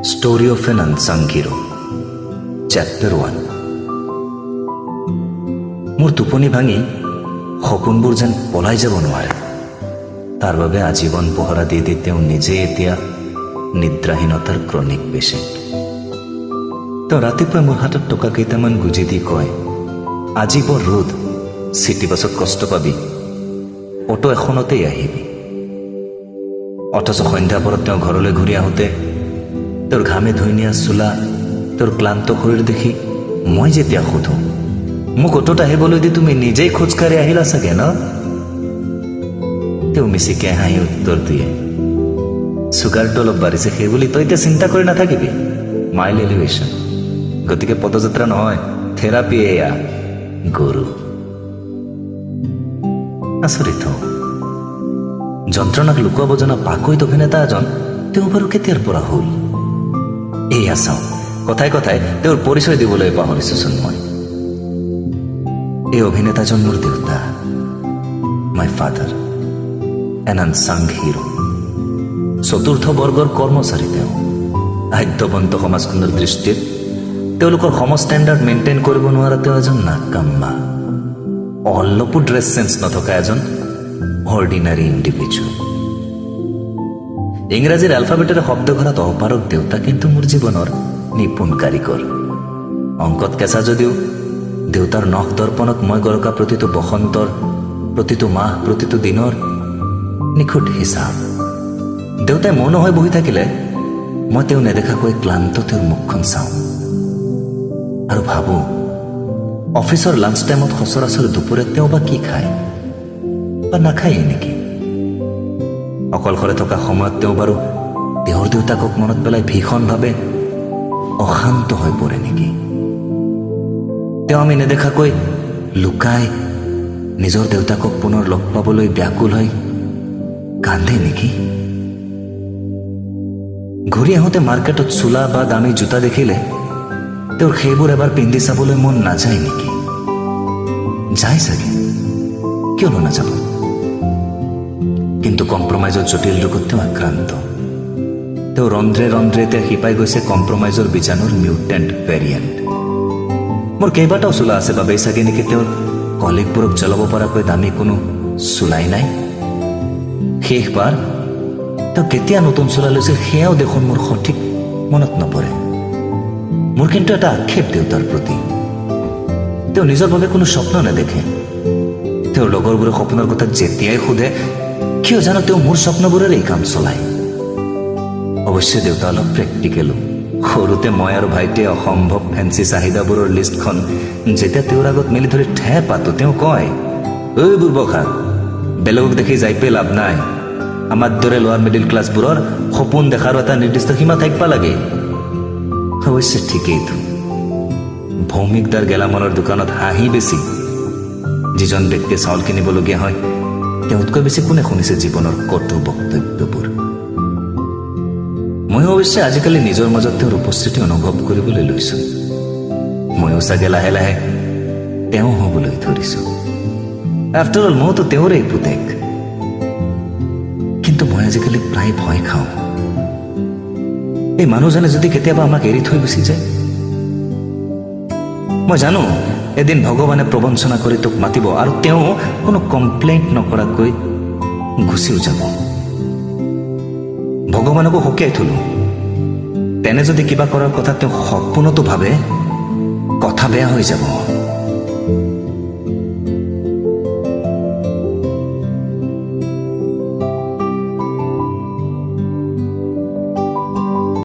Story of an Unsung Hero Chapter 1 মোৰ টোপনি ভাঙি সপোনবোৰ যেন পলাই যাব নোৱাৰে তাৰ বাবে আজীৱন পহৰা দি দি তেওঁ নিজে এতিয়া নিদ্ৰাহীনতাৰ ক্ৰনিক পেচেণ্ট তেওঁ ৰাতিপুৱা মোৰ হাতত টকা কেইটামান গুজি দি কয় আজি বৰ ৰ'দ চিটি বাছত কষ্ট পাবি অটো এখনতেই আহিবি অথচ সন্ধ্যা পৰত তেওঁ ঘৰলৈ ঘূৰি আহোঁতে তোৰ ঘামে ধুনীয়া চোলা তোৰ ক্লান্ত শৰীৰ দেখি মই যেতিয়া সোধো মোক অটোত আহিবলৈ দি তুমি নিজেই খোজকাঢ়ি আহিলা চাগে ন তেওঁ মিচিকে হাঁহি উত্তৰ দিয়ে চুগাৰটো অলপ বাঢ়িছে সেই বুলি তই এতিয়া চিন্তা কৰি নাথাকিবি মাইল এলিভেশ্যন গতিকে পদযাত্ৰা নহয় থেৰাপি এয়া গৰু আচৰিত যন্ত্ৰণাক লুকুৱাব জনা পাকৈত অভিনেতা এজন তেওঁ বাৰু কেতিয়াৰ পৰা হ'ল এয়া চাওঁ কথাই কথাই তেওঁৰ পৰিচয় দিবলৈ পাহৰিছোচোন মই এই অভিনেতাজন মোৰ দেউতা my father N unsung hero চতুৰ্থ বৰ্গৰ কৰ্মচাৰী তেওঁ আদ্যবন্ত সমাজখনৰ দৃষ্টিত তেওঁলোকৰ সম ষ্টেণ্ডাৰ্ড মেইনটেইন কৰিব নোৱাৰা তেওঁ এজন নাকাম্মা অলপো ড্ৰেছ চেন্স নথকা এজন অৰ্ডিনাৰী ইণ্ডিভিজুৱেল ইংৰাজীৰ এলফাবেটেৰে শব্দ ঘৰাত অপাৰক দেউতা কিন্তু মোৰ জীৱনৰ নিপুণ কাৰিকৰ অংকত কেঁচা যদিও দেউতাৰ নখ দৰ্পণত মই গৰকা প্ৰতিটো বসন্তৰ প্ৰতিটো মাহ প্ৰতিটো দিনৰ নিখুঁত হিচাপ দেউতাই মৌন হৈ বহি থাকিলে মই তেওঁ নেদেখাকৈ ক্লান্ত তেওঁৰ মুখখন চাওঁ আৰু ভাবোঁ অফিচৰ লাঞ্চ টাইমত সচৰাচৰ দুপৰীয়া তেওঁ বা কি খায় বা নাখায়েই নেকি অকলশৰে থকা সময়ত তেওঁ বাৰু তেওঁৰ দেউতাকক মনত পেলাই ভীষণভাৱে অশান্ত হৈ পৰে নেকি তেওঁ আমি নেদেখাকৈ লুকাই নিজৰ দেউতাকক পুনৰ লগ পাবলৈ ব্যাকুল হৈ কান্দে নেকি ঘূৰি আহোঁতে মাৰ্কেটত চোলা বা দামী জোতা দেখিলে তেওঁৰ সেইবোৰ এবাৰ পিন্ধি চাবলৈ মন নাযায় নেকি যায় চাগে কিয়নো নাযাব কিন্তু কম্প্ৰমাইজৰ জটিল ৰোগত তেওঁ আক্ৰান্ত তেওঁ ৰন্ধ্ৰে ৰন্ধ্ৰে এতিয়া শিপাই গৈছে কম্প্ৰমাইজৰ বীজাণুৰ মিউটেণ্ট ভেৰিয়েণ্ট মোৰ কেইবাটাও চোলা আছে বাবেই চাগে নেকি তেওঁৰ কলিগবোৰক জ্বলাব পৰাকৈ দামী কোনো চোলাই নাই শেষবাৰ তেওঁ কেতিয়া নতুন চোলা লৈছিল সেয়াও দেখোন মোৰ সঠিক মনত নপৰে মোৰ কিন্তু এটা আক্ষেপ দেউতাৰ প্ৰতি তেওঁ নিজৰ বাবে কোনো স্বপ্ন নেদেখে তেওঁৰ লগৰবোৰে সপোনৰ কথা যেতিয়াই সোধে কিয় জানো তেওঁ মোৰ স্বপ্নবোৰেৰে এই কাম চলায় অৱশ্যে দেউতা অলপ প্ৰেক্টিকেলো সৰুতে মই আৰু ভাইটিয়ে অসম্ভৱ ফেঞ্চি চাহিদাবোৰৰ লিষ্টখন যেতিয়া তেওঁৰ আগত মেলি ধৰি ঠে পাতো তেওঁ কয় ঐ বুৰ্বখা বেলেগক দেখি যাই পে লাভ নাই আমাৰ দৰে লোৱাৰ মিডিল ক্লাছবোৰৰ সপোন দেখাৰো এটা নিৰ্দিষ্ট সীমা থাকিব লাগে অৱশ্যে ঠিকেইতো ভৌমিকদাৰ গেলামালৰ দোকানত হাঁহি বেছি যিজন ব্যক্তিয়ে চাউল কিনিবলগীয়া হয় তেওঁতকৈ বেছি কোনে শুনিছে জীৱনৰ কটু বক্তব্যবোৰ মই অৱশ্যে আজিকালি নিজৰ মাজত তেওঁৰ উপস্থিতি অনুভৱ কৰিবলৈ লৈছো ময়ো চাগে লাহে লাহে তেওঁ হ'বলৈ ধৰিছো আফটাৰ অল মইতো তেওঁৰে পুতেক কিন্তু মই আজিকালি প্ৰায় ভয় খাওঁ এই মানুহজনে যদি কেতিয়াবা আমাক এৰি থৈ গুচি যায় মই জানো এদিন ভগৱানে প্ৰবঞ্চনা কৰি তোক মাতিব আৰু তেওঁ কোনো কমপ্লেইণ্ট নকৰাকৈ গুচিও যাব ভগৱানকো সকীয়াই থলো তেনে যদি কিবা কৰাৰ কথা তেওঁ সপোনতো ভাবে কথা বেয়া হৈ যাব